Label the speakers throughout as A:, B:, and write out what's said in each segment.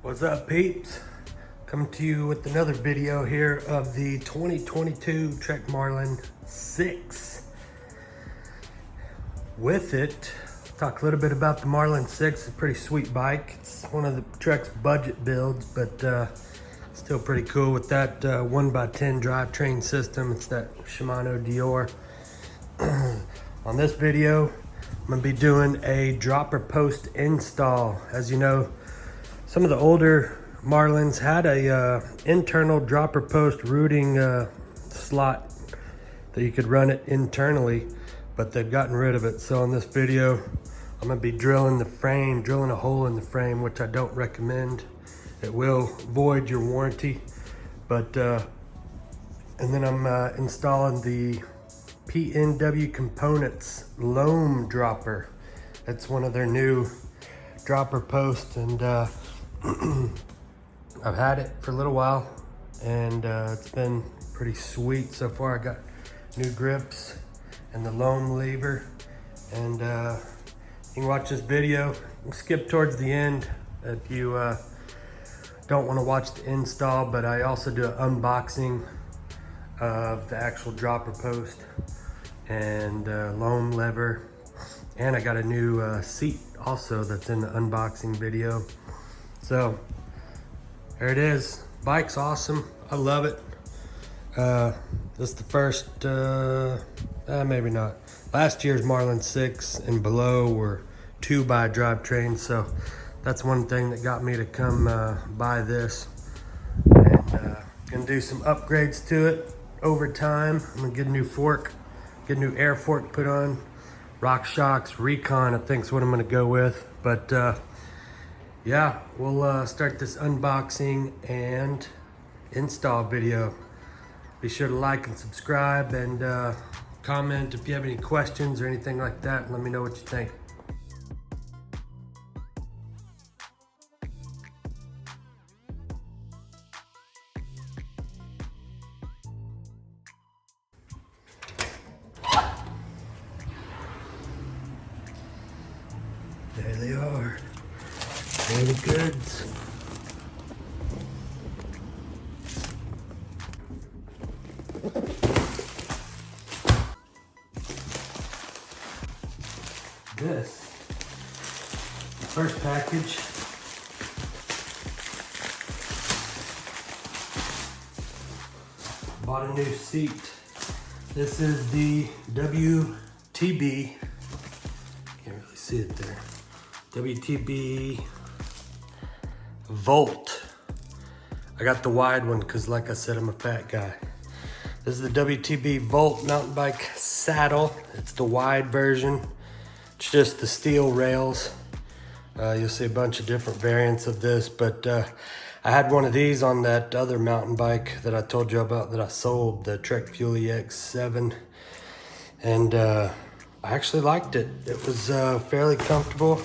A: What's up, peeps? Coming to you with another video here of the 2022 Trek Marlin 6. With it, talk a little bit about the Marlin 6. It's a pretty sweet bike. It's one of the Trek's budget builds, but still pretty cool with that 1x10 drivetrain system. It's that Shimano Dior. On this video, I'm gonna be doing a dropper post install. As you know, some of the older Marlins had a internal dropper post routing slot that you could run it internally, but they've gotten rid of it. So in this video, I'm gonna be drilling a hole in the frame, which I don't recommend. It will void your warranty. But and then I'm installing the PNW Components Loam Dropper. It's one of their new dropper posts, and I've had it for a little while, and it's been pretty sweet so far. I got new grips and the loam lever, and you can watch this video. Skip towards the end if you don't want to watch the install, but I also do an unboxing of the actual dropper post and loam lever, and I got a new seat also that's in the unboxing video. So there it is. Bike's awesome. I love it. This is the first, maybe not. Last year's Marlin 6 and below were 2x drivetrains, so that's one thing that got me to come buy this. And gonna do some upgrades to it over time. I'm gonna get a new fork, get a new air fork put on. Rock Shocks Recon, I think is what I'm gonna go with. But yeah, we'll start this unboxing and install video. Be sure to like and subscribe, and comment if you have any questions or anything like that, and let me know what you think. There they are. There the goods. This, the first package, bought a new seat. This is the WTB, can't really see it there, WTB Volt. I got the wide one because, like I said, I'm a fat guy. This is the WTB Volt mountain bike saddle. It's the wide version. It's just the steel rails. You'll see a bunch of different variants of this, but I had one of these on that other mountain bike that I told you about that I sold, the Trek Fuel EX7, and I actually liked it. It was fairly comfortable.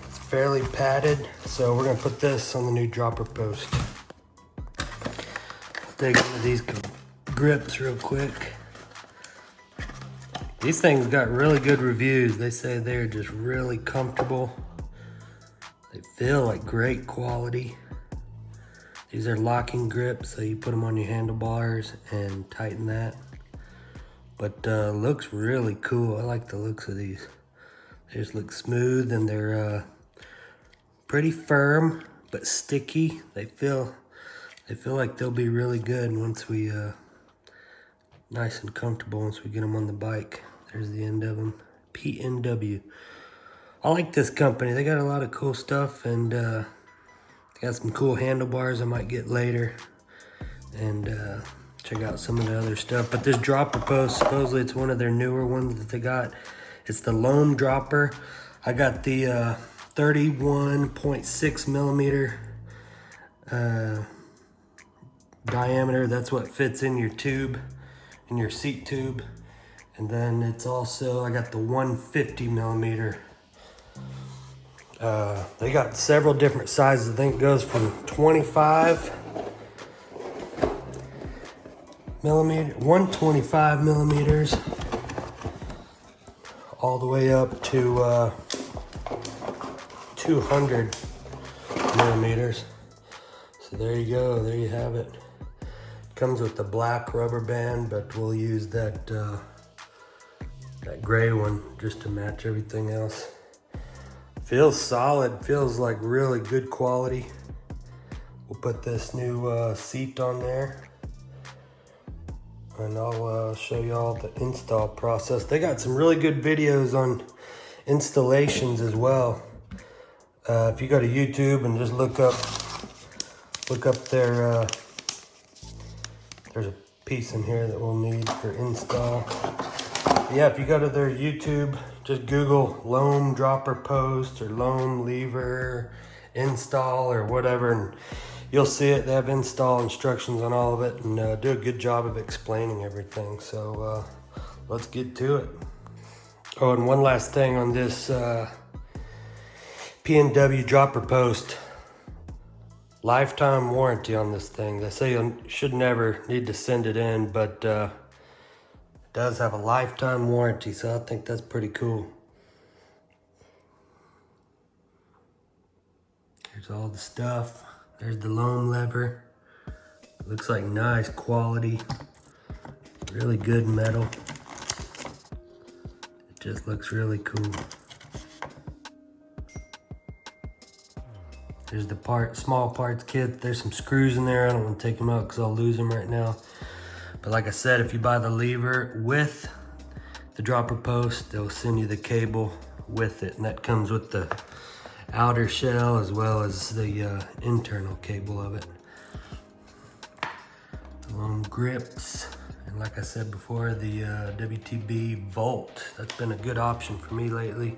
A: It's fairly padded, so we're gonna put this on the new dropper post. I'll take one of these grips real quick. These things got really good reviews. They say they're just really comfortable. They feel like great quality. These are locking grips, so you put them on your handlebars and tighten that. But looks really cool. I like the looks of these. They just look smooth, and they're pretty firm but sticky. They feel like they'll be really good once we nice and comfortable once we get them on the bike. There's the end of them. PNW. I like this company. They got a lot of cool stuff, and they got some cool handlebars I might get later, and check out some of the other stuff. But this dropper post, supposedly it's one of their newer ones that they got. It's the Loam Dropper. I got the 31.6 millimeter diameter. That's what fits in your tube, in your seat tube. And then it's also, I got the 150 millimeter. They got several different sizes. I think it goes from 25 millimeter, 125 millimeters, all the way up to 200 millimeters. So there you go, there you have it. Comes with the black rubber band, but we'll use that that gray one just to match everything else. Feels solid, feels like really good quality. We'll put this new seat on there, and I'll show you all the install process. They got some really good videos on installations as well. If you go to YouTube and just look up their, there's a piece in here that we'll need for install. Yeah, if you go to their YouTube, just Google loam dropper post or loam lever install or whatever, and you'll see it. They have install instructions on all of it, and do a good job of explaining everything. So let's get to it. Oh, and one last thing on this PNW dropper post. Lifetime warranty on this thing. They say you should never need to send it in, but it does have a lifetime warranty, so I think that's pretty cool. Here's all the stuff. There's the loam lever. Looks like nice quality, really good metal. It just looks really cool. There's the small parts kit. There's some screws in there. I don't want to take them out because I'll lose them right now. But like I said, if you buy the lever with the dropper post, they'll send you the cable with it. And that comes with the outer shell as well as the internal cable of it. The long grips. And like I said before, the WTB Volt. That's been a good option for me lately.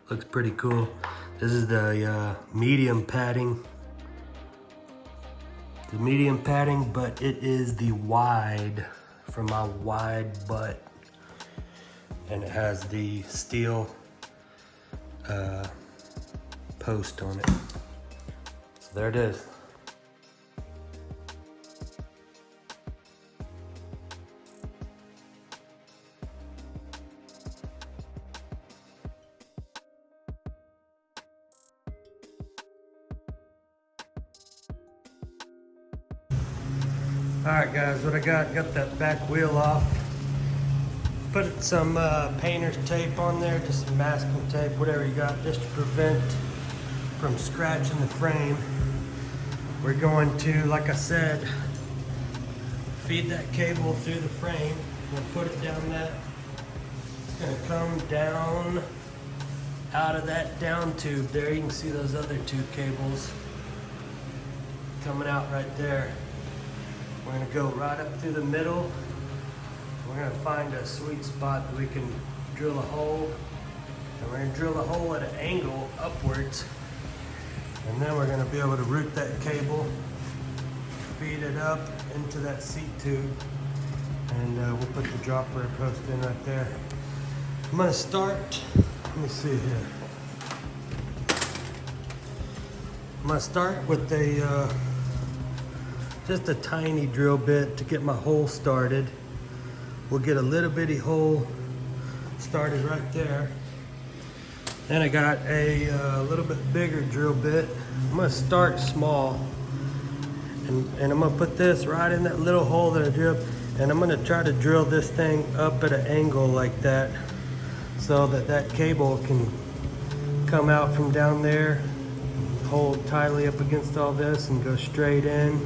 A: Looks pretty cool. This is the medium padding. The medium padding, but it is the wide for my wide butt. And it has the steel post on it. So there it is. All right, guys, what I got that back wheel off. Put some painter's tape on there, just some masking tape, whatever you got, just to prevent from scratching the frame. We're going to, like I said, feed that cable through the frame. We'll put it down that. It's gonna come down out of that down tube there. You can see those other two cables coming out right there. We're gonna go right up through the middle. We're gonna find a sweet spot that we can drill a hole. And we're gonna drill a hole at an angle upwards. And then we're gonna be able to route that cable, feed it up into that seat tube, and we'll put the dropper post in right there. I'm gonna start, let me see here. I'm gonna start with just a tiny drill bit to get my hole started. We'll get a little bitty hole started right there. Then I got a little bit bigger drill bit. I'm gonna start small, and I'm gonna put this right in that little hole that I drilled, and I'm gonna try to drill this thing up at an angle like that, so that that cable can come out from down there, hold tightly up against all this, and go straight in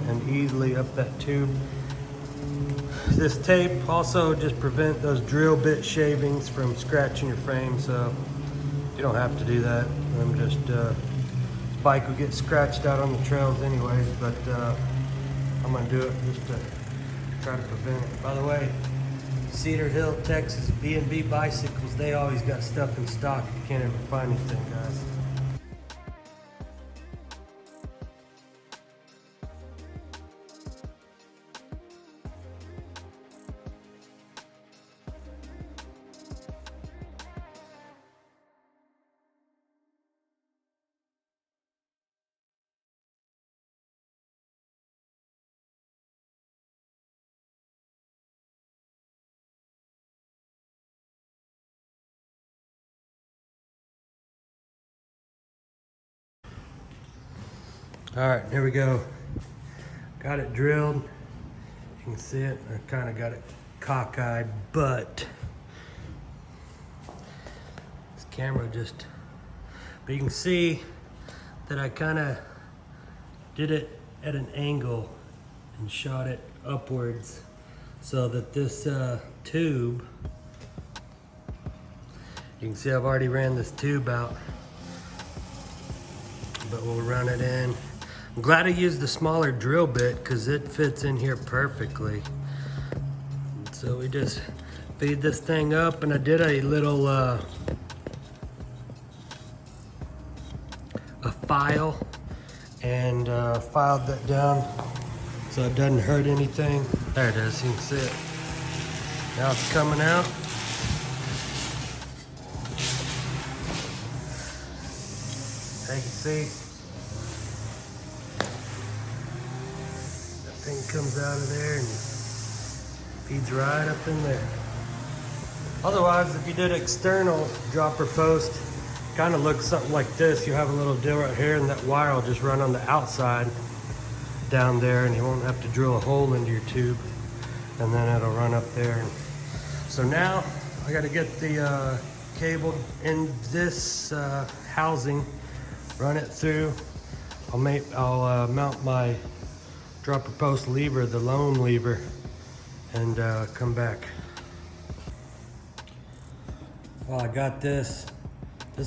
A: and easily up that tube. This tape also just prevent those drill bit shavings from scratching your frame, so you don't have to do that. I'm just, this bike will get scratched out on the trails anyways, but I'm gonna do it just to try to prevent it. By the way, Cedar Hill, Texas, B&B Bicycles, they always got stuff in stock if you can't ever find anything, guys. All right, here we go. Got it drilled. You can see it. I kind of got it cockeyed, but this camera just, but you can see that I kind of did it at an angle and shot it upwards so that this tube, you can see I've already ran this tube out, but we'll run it in. I'm glad I used the smaller drill bit because it fits in here perfectly. So we just feed this thing up, and I did a little a file and filed that down so it doesn't hurt anything. There it is, you can see it. Now it's coming out. There you can see that thing comes out of there and feeds right up in there. Otherwise, if you did external dropper post, kind of looks something like this. You have a little deal right here, and that wire will just run on the outside down there, and you won't have to drill a hole into your tube, and then it'll run up there. So now I got to get the cable in this housing, run it through. I'll mount my dropper post lever, the loam lever, and come back. Well, I got this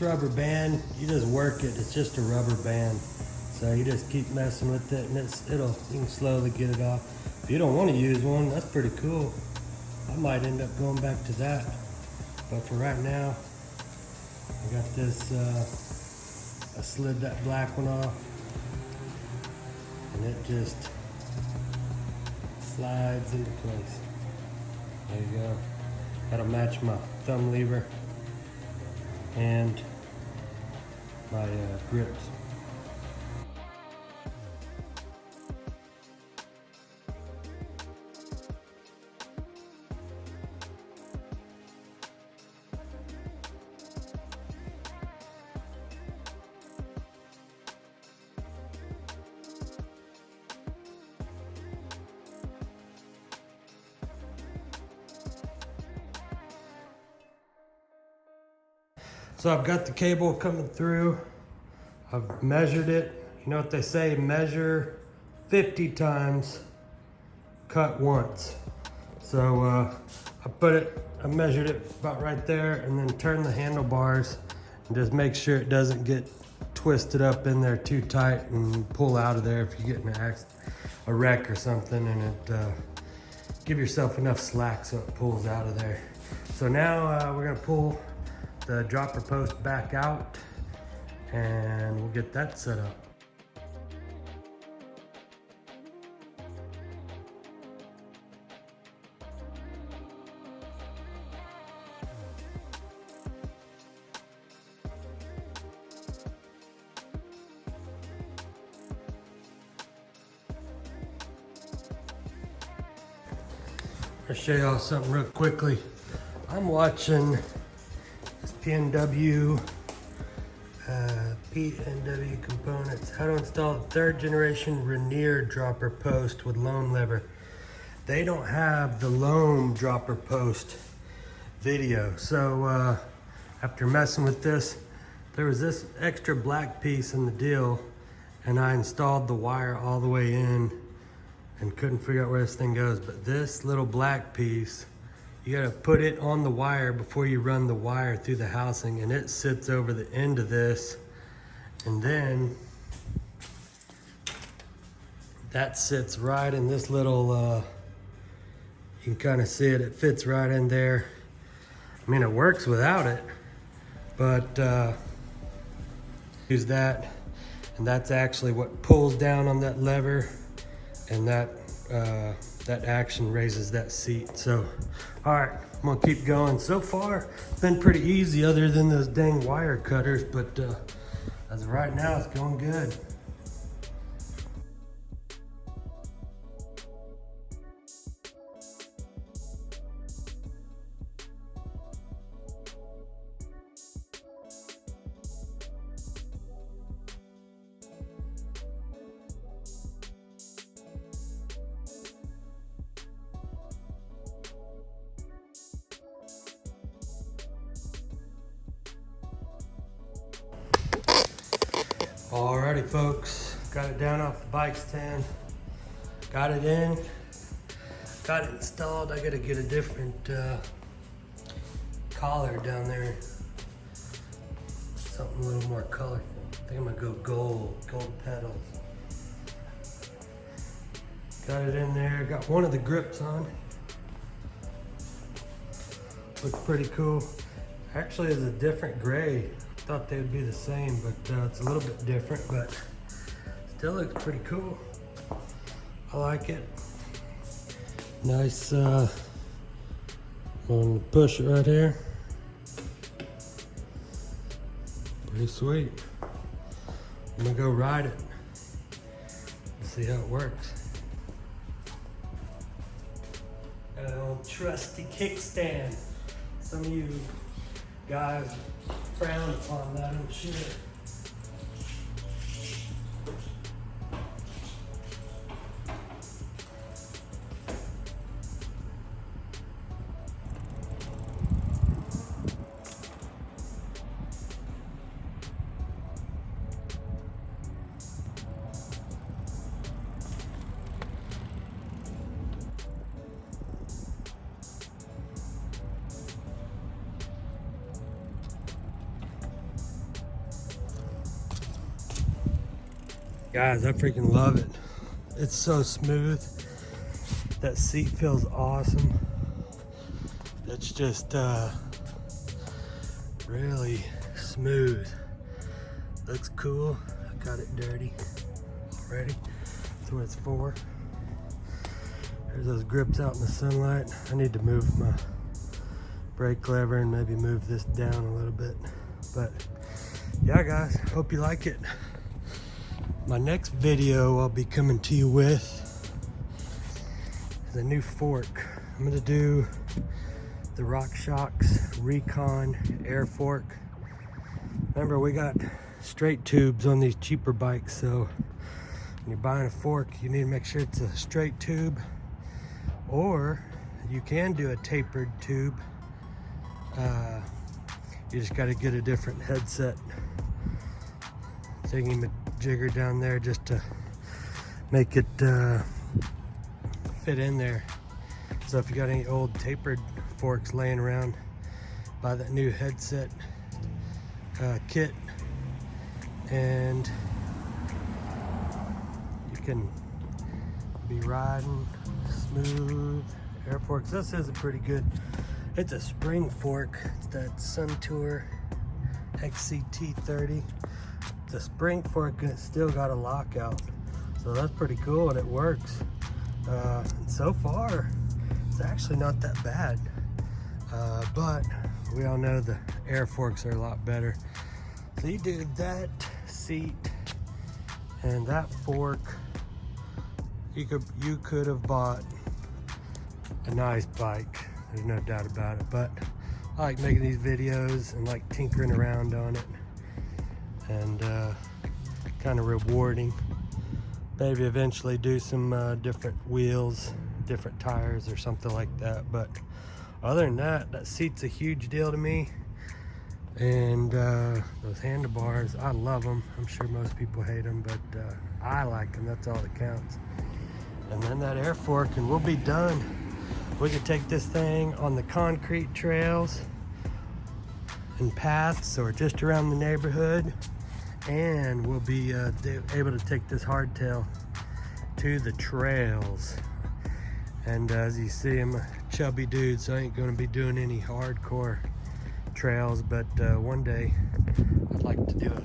A: rubber band. You just work it. It's just a rubber band. So you just keep messing with it, and you can slowly get it off. If you don't want to use one, that's pretty cool. I might end up going back to that. But for right now, I got this, I slid that black one off, and it just slides into place. There you go. That'll match my thumb lever and my grips. So I've got the cable coming through. I've measured it. You know what they say, measure 50 times, cut once. So I measured it about right there, and then turn the handlebars and just make sure it doesn't get twisted up in there too tight and pull out of there if you get in a wreck or something, and give yourself enough slack so it pulls out of there. So now we're gonna pull the dropper post back out, and we'll get that set up. I'll show y'all something real quickly. I'm watching this PNW Components, how to install the 3rd generation Rainier dropper post with loam lever. They don't have the loam dropper post video. So after messing with this, there was this extra black piece in the deal, and I installed the wire all the way in and couldn't figure out where this thing goes. But this little black piece, you gotta put it on the wire before you run the wire through the housing, and it sits over the end of this, and then that sits right in this little, you can kind of see it, it fits right in there. I mean, it works without it, but use that, and that's actually what pulls down on that lever, and that action raises that seat. So, all right, I'm gonna keep going. So far, it's been pretty easy other than those dang wire cutters, but as of right now, it's going good. Alrighty folks, got it down off the bike stand, got it in, got it installed. I gotta get a different collar down there, something a little more colorful. I think I'm gonna go gold pedals. Got it in there, got one of the grips on. Looks pretty cool. Actually, it's a different gray. Thought they would be the same, but it's a little bit different, but still looks pretty cool. I like it. Nice, I'm gonna push it right here. Pretty sweet. I'm gonna go ride it and see how it works. Got an old trusty kickstand. Some of you guys frown upon that, I'm sure. Guys, I freaking love it. It's so smooth. That seat feels awesome. It's just really smooth. Looks cool. I got it dirty already. That's what it's for. There's those grips out in the sunlight. I need to move my brake lever and maybe move this down a little bit. But yeah, guys, hope you like it. My next video I'll be coming to you with the new fork. I'm gonna do the RockShox Recon air fork. Remember, we got straight tubes on these cheaper bikes, so when you're buying a fork, you need to make sure it's a straight tube, or you can do a tapered tube. You just gotta get a different headset thingy-majigger down there just to make it fit in there. So if you got any old tapered forks laying around, buy that new headset kit, and you can be riding smooth air forks. This is a pretty good, it's a spring fork. It's that Suntour XCT30. It's a spring fork and it's still got a lockout, so that's pretty cool, and it works. And so far it's actually not that bad, but we all know the air forks are a lot better. So you do that seat and that fork, you could have bought a nice bike, there's no doubt about it. But I like making these videos and like tinkering around on it, and kind of rewarding. Maybe eventually do some different wheels, different tires or something like that. But other than that, that seat's a huge deal to me. And those handlebars, I love them. I'm sure most people hate them, but I like them. That's all that counts. And then that air fork, and we'll be done. We could take this thing on the concrete trails and paths, or just around the neighborhood, and we'll be able to take this hardtail to the trails. And as you see, I'm a chubby dude, so I ain't gonna be doing any hardcore trails, but one day I'd like to do a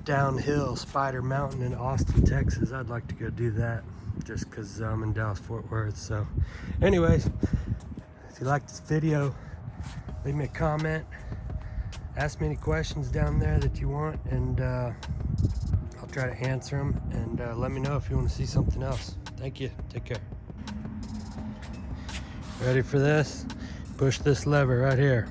A: downhill Spider Mountain in Austin, Texas. I'd like to go do that just because I'm in Dallas Fort Worth. So anyways, if you like this video, leave me a comment, ask me any questions down there that you want, and I'll try to answer them. And let me know if you want to see something else. Thank you. Take care. Ready for this? Push this lever right here.